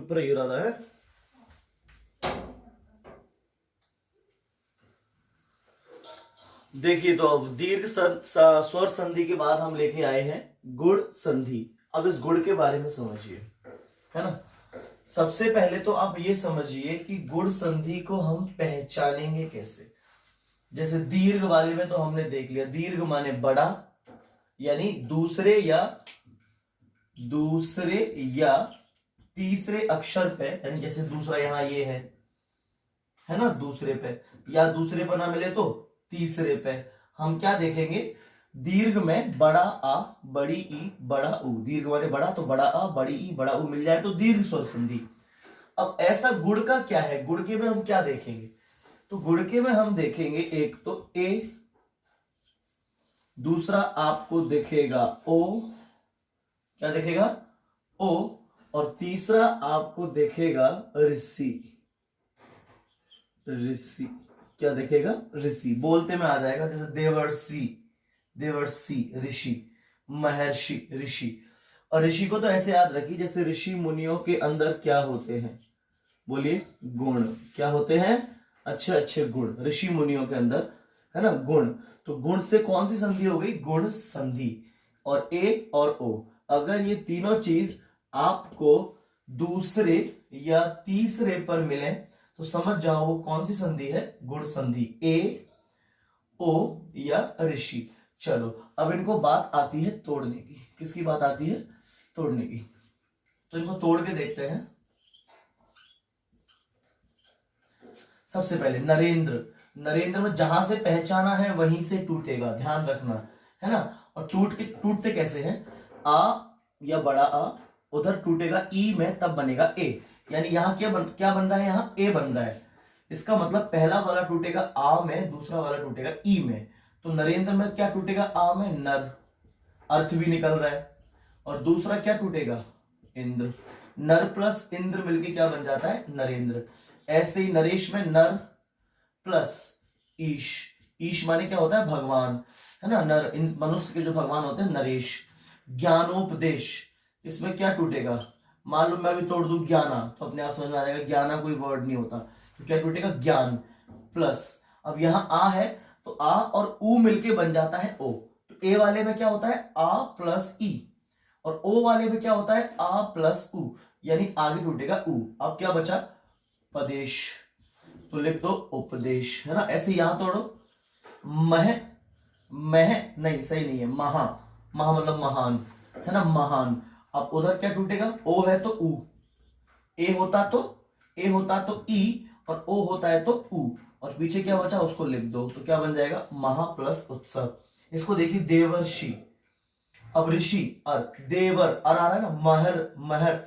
Paper ही रहा है। देखिए तो अब दीर्घ स्वर संधि के बाद हम लेके आए हैं गुण संधि। अब इस गुण के बारे में समझिए, है ना। सबसे पहले तो आप ये समझिए कि गुण संधि को हम पहचानेंगे कैसे। जैसे दीर्घ वाले में तो हमने देख लिया, दीर्घ माने बड़ा, यानी दूसरे या तीसरे अक्षर पे, यानी जैसे दूसरा यहां ये है ना, दूसरे पे, या दूसरे पर ना मिले तो तीसरे पे हम क्या देखेंगे, दीर्घ में बड़ा आ बड़ी ई बड़ा ऊ, दीर्घ माने बड़ा तो बड़ा आ बड़ी ई बड़ा ऊ मिल जाए तो दीर्घ स्वर संधि। अब ऐसा गुण का क्या है, गुण के में हम क्या देखेंगे, तो गुण के में हम देखेंगे एक तो ए, दूसरा आपको दिखेगा ओ, क्या दिखेगा ओ, और तीसरा आपको दिखेगा ऋषि, ऋषि क्या दिखेगा ऋषि, बोलते में आ जाएगा जैसे देवर्षि, देवर्षि ऋषि, महर्षि ऋषि। और ऋषि को तो ऐसे याद रखिए जैसे ऋषि मुनियों के अंदर क्या होते हैं, बोलिए गुण, क्या होते हैं, अच्छे अच्छे गुण ऋषि मुनियों के अंदर, है ना, गुण। तो गुण से कौन सी संधि हो गई, गुण संधि। और ए और ओ, अगर ये तीनों चीज आपको दूसरे या तीसरे पर मिले तो समझ जाओ वो कौन सी संधि है, गुण संधि, ए ओ या ऋषि। चलो अब इनको बात आती है तोड़ने की, किसकी बात आती है, तोड़ने की। तो इनको तोड़ के देखते हैं। सबसे पहले नरेंद्र, नरेंद्र में जहां से पहचाना है वहीं से टूटेगा, ध्यान रखना, है ना। और टूटते कैसे हैं, आ या बड़ा आ उधर टूटेगा ई में, तब बनेगा ए, यानी यहाँ क्या बन रहा है, यहाँ ए बन रहा है। इसका मतलब पहला वाला टूटेगा आ में, दूसरा वाला टूटेगा ई में। तो नरेंद्र में क्या टूटेगा, आ में नर, अर्थ भी निकल रहा है। और दूसरा क्या टूटेगा, इंद्र, नर प्लस इंद्र मिलके क्या बन जाता है, नरेंद्र। ऐसे ही नरेश में नर प्लस ईश, ईश माने क्या होता है, भगवान, है ना, नर मनुष्य के जो भगवान होते हैं नरेश। ज्ञानोपदेश, इसमें क्या टूटेगा, मालूम मैं भी तोड़ दूं ज्ञाना तो अपने आप समझ में आ जाएगा, ज्ञाना कोई वर्ड नहीं होता, तो क्या टूटेगा, ज्ञान प्लस, अब यहां आ है तो आ और ऊ मिलके बन जाता है ओ। तो ए वाले में क्या होता है, आ प्लस ई, और ओ वाले में क्या होता है, आ प्लस ऊ, यानी आगे टूटेगा ऊ। अब क्या बचा, पदेश, तो लिख दो उपदेश, है ना। ऐसे यहां तोड़ो, मह, मह नहीं सही नहीं है, महा, महा मतलब महान, है ना, महान। अब उधर क्या टूटेगा, ओ है तो ऊ, ए होता तो ई, और ओ होता है तो ऊ, और पीछे क्या बचा उसको लिख दो, तो क्या बन जाएगा, महा प्लस उत्सव। इसको देखिए देवर्षि, अब ऋषि अर, देवर अर आ रहा है ना, महर महर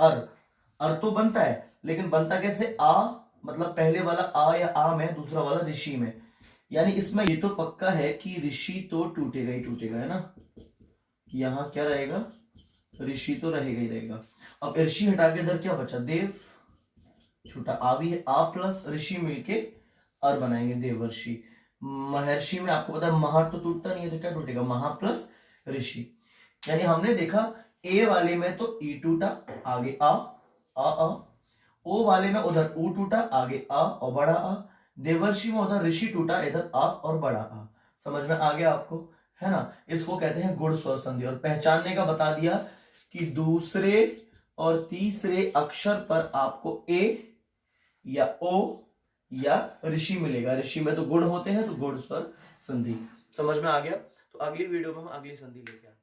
अर तो बनता है, लेकिन बनता कैसे, आ मतलब पहले वाला आ या आ में, दूसरा वाला ऋषि में, यानी इसमें ये तो पक्का है कि ऋषि तो टूटेगा ही टूटेगा, है ना। यहां क्या रहेगा, ऋषि तो रहेगा ही रहेगा। अब ऋषि हटा के इधर क्या बचा, देव, छोटा आ भी है, आ प्लस ऋषि मिलके अर बनाएंगे देवर्षि। महर्षि में आपको पता है महर तो टूटता नहीं है, तो क्या टूटेगा, महा प्लस ऋषि। यानी हमने देखा ए वाले में तो ई टूटा, आगे आ, ओ वाले में उधर ऊ टूटा, आगे आ और बड़ा आ, देवर्षि में उधर ऋषि टूटा, इधर आ और बड़ा आ। समझ में आ गया आपको, है ना। इसको कहते हैं गुण स्वर संधि। और पहचानने का बता दिया कि दूसरे और तीसरे अक्षर पर आपको ए या ओ या ऋषि मिलेगा, ऋषि में तो गुण होते हैं, तो गुण स्वर संधि। समझ में आ गया। तो अगली वीडियो में हम अगली संधि लेके आते हैं।